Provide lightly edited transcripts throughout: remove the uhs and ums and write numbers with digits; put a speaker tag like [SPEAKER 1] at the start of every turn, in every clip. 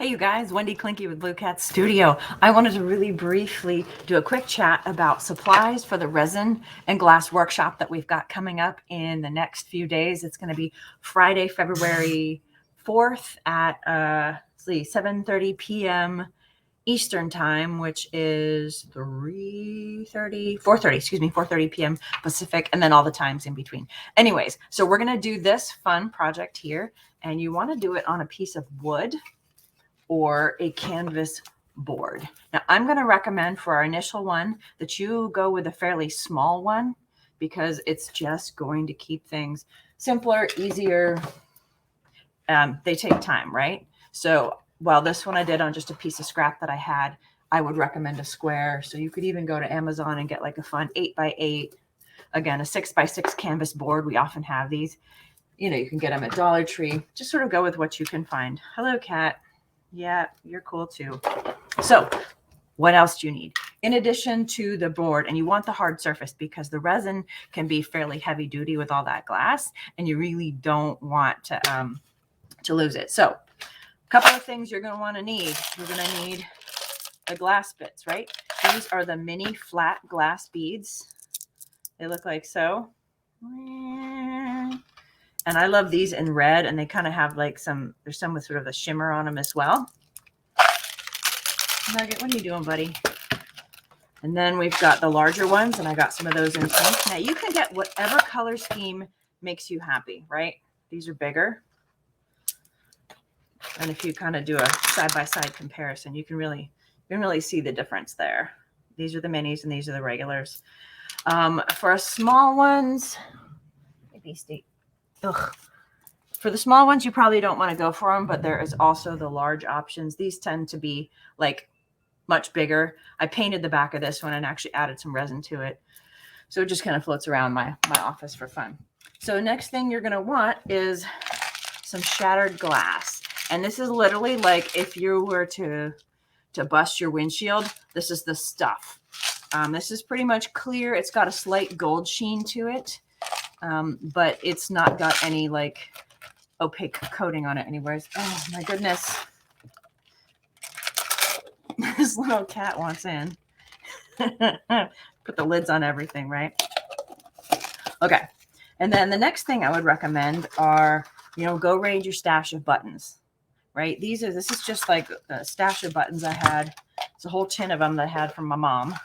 [SPEAKER 1] Hey you guys, Wendy Clinky with Blue Cat Studio. I wanted to really briefly do a quick chat about supplies for the resin and glass workshop that we've got coming up in the next few days. It's going to be Friday, February 4th at 7:30 p.m. Eastern time, which is 4:30 p.m. Pacific, and then all the times in between. Anyways, so we're going to do this fun project here, and you want to do it on a piece of wood or a canvas board. Now, I'm going to recommend for our initial one that you go with a fairly small one because it's just going to keep things simpler, easier. They take time, right? So while this one I did on just a piece of scrap that I had, I would recommend a square. So you could even go to Amazon and get like a fun 8x8, again, a 6x6 canvas board. We often have these. You know, you can get them at Dollar Tree. Just sort of go with what you can find. Hello, cat. Yeah, you're cool too. So what else do you need? In addition to the board, and you want the hard surface because the resin can be fairly heavy duty with all that glass, and you really don't want to lose it. So a couple of things you're going to want to need. You're going to need the glass bits, right? These are the mini flat glass beads. They look like so. And I love these in red, and they kind of have like there's some with sort of a shimmer on them as well. Nugget, what are you doing, buddy? And then we've got the larger ones, and I got some of those in pink. Now you can get whatever color scheme makes you happy, right? These are bigger. And if you kind of do a side-by-side comparison, you can really see the difference there. These are the minis, and these are the regulars. For our small ones, maybe Steve. Ugh. For the small ones, you probably don't want to go for them, but there is also the large options. These tend to be like much bigger. I painted the back of this one and actually added some resin to it. So it just kind of floats around my office for fun. So next thing you're going to want is some shattered glass. And this is literally like if you were to bust your windshield, this is the stuff. This is pretty much clear. It's got a slight gold sheen to it. But it's not got any like opaque coating on it anywhere. Oh my goodness. This little cat wants in. Put the lids on everything, right? Okay. And then the next thing I would recommend are, go raid your stash of buttons, right? This is just like a stash of buttons I had. It's a whole tin of them that I had from my mom.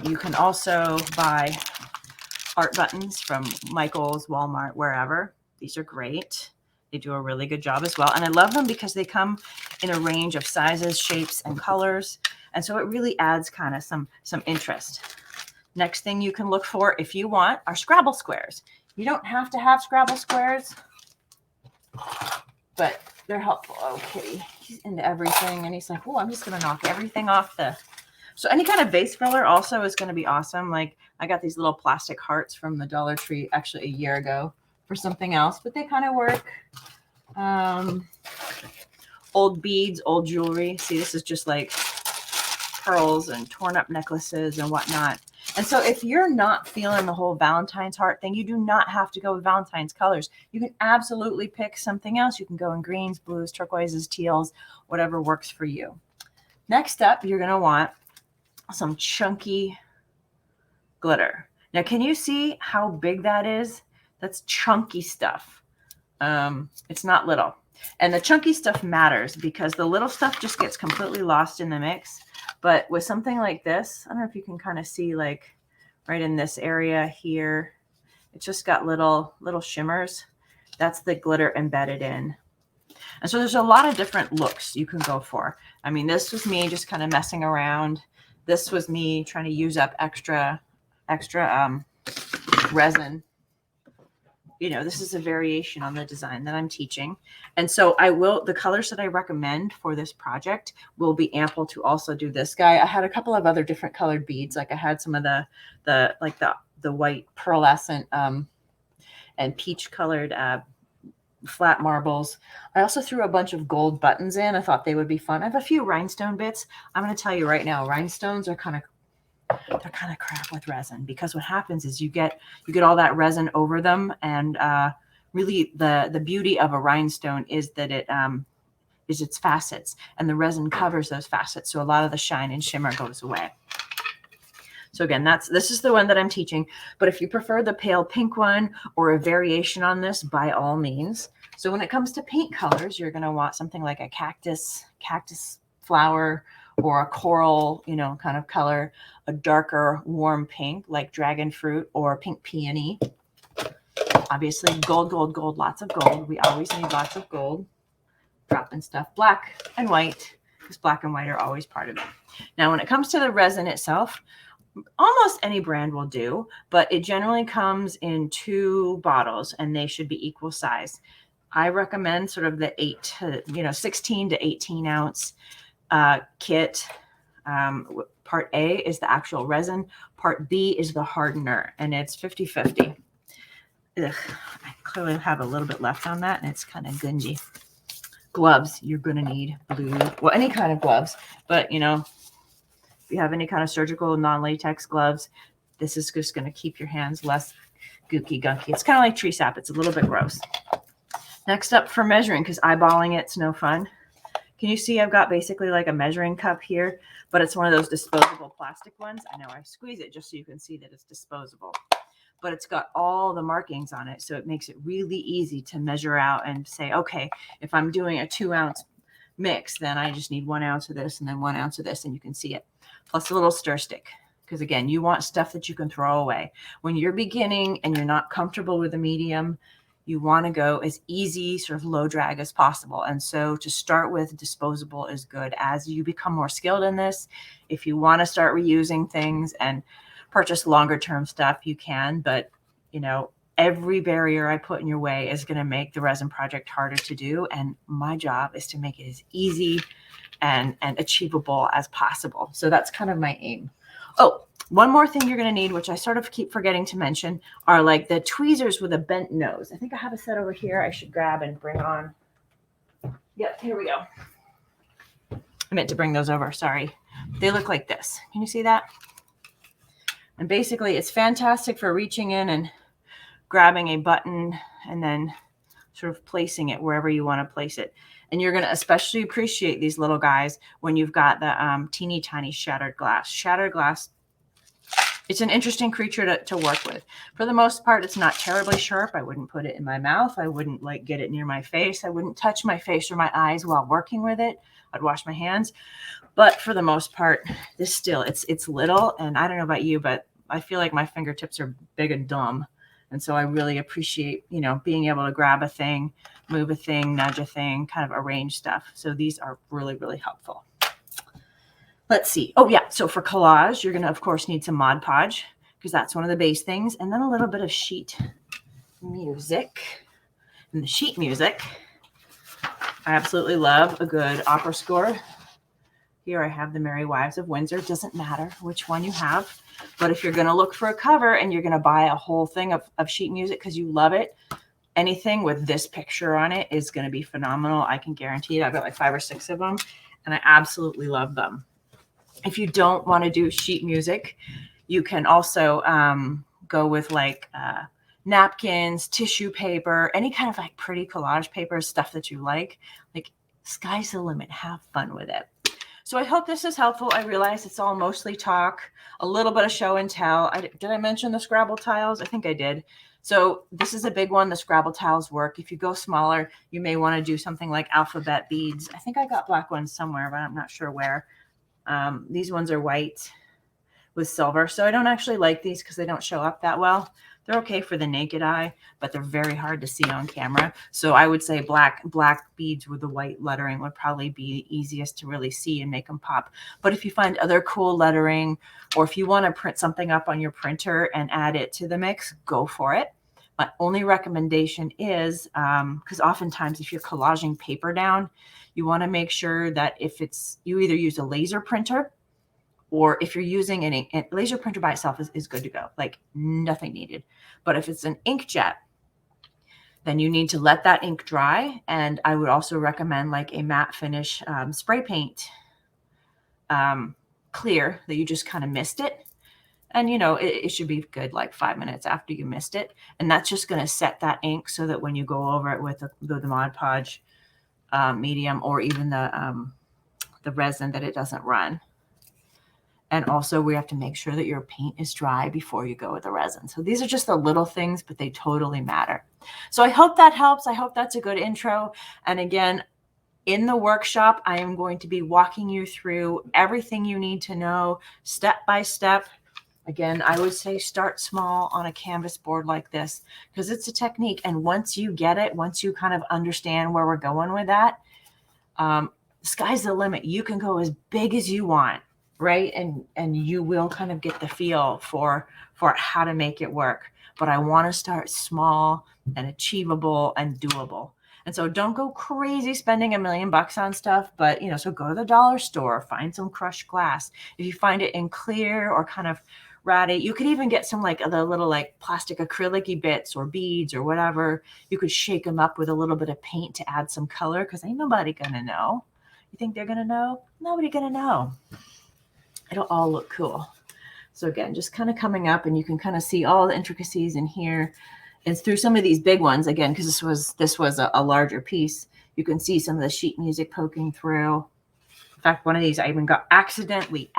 [SPEAKER 1] You can also buy art buttons from Michael's, Walmart, wherever. These are great. They do a really good job as well. And I love them because they come in a range of sizes, shapes, and colors. And so it really adds kind of some interest. Next thing you can look for, if you want, are Scrabble squares. You don't have to have Scrabble squares, but they're helpful. Oh, kitty. He's into everything. And he's like, oh, I'm just going to knock everything off So any kind of base filler also is going to be awesome. Like I got these little plastic hearts from the Dollar Tree actually a year ago for something else, but they kind of work. Old beads, old jewelry. See, this is just like pearls and torn up necklaces and whatnot. And so if you're not feeling the whole Valentine's heart thing, you do not have to go with Valentine's colors. You can absolutely pick something else. You can go in greens, blues, turquoises, teals, whatever works for you. Next up, you're going to want some chunky glitter. Now, can you see how big that is? That's chunky stuff. It's not little. And the chunky stuff matters because the little stuff just gets completely lost in the mix. But with something like this, I don't know if you can kind of see like right in this area here, it's just got little shimmers. That's the glitter embedded in. And so there's a lot of different looks you can go for. I mean, this was me just kind of messing around. This was me trying to use up extra resin. This is a variation on the design that I'm teaching. And so the colors that I recommend for this project will be ample to also do this guy. I had a couple of other different colored beads. Like I had some of the white pearlescent and peach colored flat marbles. I also threw a bunch of gold buttons in. I thought they would be fun. I have a few rhinestone bits. I'm going to tell you right now, rhinestones are kind of crap with resin because what happens is you get all that resin over them, and really the beauty of a rhinestone is that is its facets, and the resin covers those facets. So a lot of the shine and shimmer goes away. So again, this is the one that I'm teaching, but if you prefer the pale pink one or a variation on this, by all means. So when it comes to paint colors, you're going to want something like a cactus flower, or a coral, kind of color, a darker warm pink like dragon fruit or pink peony. Obviously gold, lots of gold. We always need lots of gold. Dropping stuff, black and white, because black and white are always part of it. Now, when it comes to the resin itself, almost any brand will do, but it generally comes in 2 bottles and they should be equal size. I recommend sort of the 16 to 18 ounce kit. Part A is the actual resin. Part B is the hardener, and it's 50-50. I clearly have a little bit left on that, and it's kind of gungy. Gloves, you're going to need blue, well, any kind of gloves, but if you have any kind of surgical non-latex gloves, this is just going to keep your hands less gooky gunky. It's kind of like tree sap. It's a little bit gross. Next up for measuring, because eyeballing it's no fun. Can you see I've got basically like a measuring cup here, but it's one of those disposable plastic ones. I know I squeeze it just so you can see that it's disposable, but it's got all the markings on it. So it makes it really easy to measure out and say, okay, if I'm doing a 2 ounce mix, then I just need 1 ounce of this and then 1 ounce of this, and you can see it. Plus a little stir stick, because again, you want stuff that you can throw away. When you're beginning and you're not comfortable with a medium, you want to go as easy, sort of low drag as possible. And so to start with, disposable is good. As you become more skilled in this, if you want to start reusing things and purchase longer term stuff, you can, but every barrier I put in your way is going to make the resin project harder to do. And my job is to make it as easy and achievable as possible. So that's kind of my aim. Oh, one more thing you're going to need, which I sort of keep forgetting to mention, are like the tweezers with a bent nose. I think I have a set over here I should grab and bring on. Yep, here we go. I meant to bring those over, sorry. They look like this. Can you see that? And basically it's fantastic for reaching in and grabbing a button and then sort of placing it wherever you want to place it. And you're going to especially appreciate these little guys when you've got the teeny tiny shattered glass. Shattered glass, it's an interesting creature to work with. For the most part, it's not terribly sharp. I wouldn't put it in my mouth. I wouldn't get it near my face. I wouldn't touch my face or my eyes while working with it. I'd wash my hands. But for the most part, it's little. And I don't know about you, but I feel like my fingertips are big and dumb. And so I really appreciate, being able to grab a thing, move a thing, nudge a thing, kind of arrange stuff. So these are really, really helpful. Let's see. Oh, yeah. So for collage, you're going to, of course, need some Mod Podge, because that's one of the base things. And then a little bit of sheet music. And the sheet music, I absolutely love a good opera score. Here I have the Merry Wives of Windsor. It doesn't matter which one you have. But if you're going to look for a cover and you're going to buy a whole thing of sheet music because you love it, anything with this picture on it is going to be phenomenal. I can guarantee it. I've got like 5 or 6 of them, and I absolutely love them. If you don't want to do sheet music, you can also go with like napkins, tissue paper, any kind of like pretty collage paper, stuff that you like. Like, sky's the limit. Have fun with it. So I hope this is helpful. I realize it's all mostly talk, a little bit of show and tell. Did I mention the Scrabble tiles? I think I did. So this is a big one. The Scrabble tiles work. If you go smaller, you may want to do something like alphabet beads. I think I got black ones somewhere, but I'm not sure where. These ones are white with silver. So I don't actually like these because they don't show up that well. They're okay for the naked eye, but they're very hard to see on camera. So I would say black beads with the white lettering would probably be easiest to really see and make them pop. But if you find other cool lettering, or if you want to print something up on your printer and add it to the mix, go for it. My only recommendation is, because oftentimes if you're collaging paper down, you want to make sure that you either use a laser printer, or if you're using a laser printer by itself is good to go, like nothing needed. But if it's an inkjet, then you need to let that ink dry. And I would also recommend like a matte finish spray paint clear that you just kind of mist it. And, it should be good like 5 minutes after you mist it. And that's just going to set that ink so that when you go over it with the Mod Podge, medium, or even the resin, that it doesn't run. And also we have to make sure that your paint is dry before you go with the resin. So these are just the little things, but they totally matter. So I hope that helps. I hope that's a good intro. And again, in the workshop, I am going to be walking you through everything you need to know step by step. Again, I would say start small on a canvas board like this, because it's a technique. And once you get it, once you kind of understand where we're going with that, sky's the limit. You can go as big as you want, right? And you will kind of get the feel for how to make it work. But I want to start small and achievable and doable. And so don't go crazy spending $1 million on stuff, but so go to the dollar store, find some crushed glass. If you find it in clear or kind of ratty, you could even get some like the little like plastic acrylic-y bits or beads or whatever. You could shake them up with a little bit of paint to add some color, because ain't nobody gonna know. You think they're gonna know? Nobody gonna know. It'll all look cool. So again, just kind of coming up, and you can kind of see all the intricacies in here. And through some of these big ones, again, because this was a larger piece, you can see some of the sheet music poking through. In fact, one of these I even got accidentally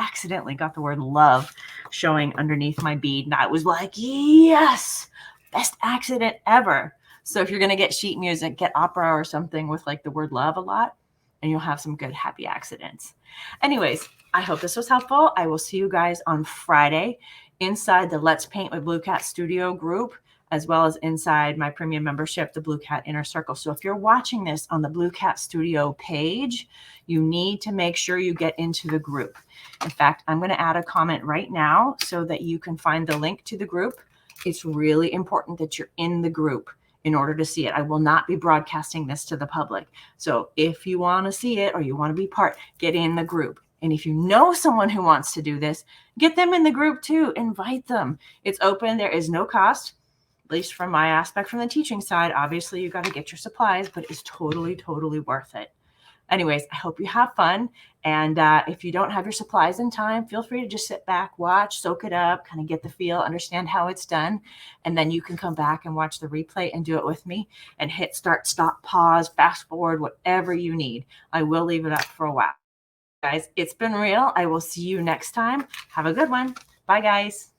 [SPEAKER 1] got the word love showing underneath my bead. And I was like, yes, best accident ever. So if you're going to get sheet music, get opera or something with like the word love a lot, and you'll have some good happy accidents. Anyways, I hope this was helpful. I will see you guys on Friday inside the Let's Paint with Blue Cat Studio group, as well as inside my premium membership, the Blue Cat Inner Circle. So if you're watching this on the Blue Cat Studio page, you need to make sure you get into the group. In fact, I'm going to add a comment right now so that you can find the link to the group. It's really important that you're in the group in order to see it. I will not be broadcasting this to the public. So if you want to see it or you want to be part, get in the group. And if you know someone who wants to do this, get them in the group too. Invite them. It's open. There is no cost, at least from my aspect, from the teaching side. Obviously, you got to get your supplies, but it's totally, totally worth it. Anyways, I hope you have fun. And if you don't have your supplies in time, feel free to just sit back, watch, soak it up, kind of get the feel, understand how it's done. And then you can come back and watch the replay and do it with me and hit start, stop, pause, fast forward, whatever you need. I will leave it up for a while. Guys, it's been real. I will see you next time. Have a good one. Bye, guys.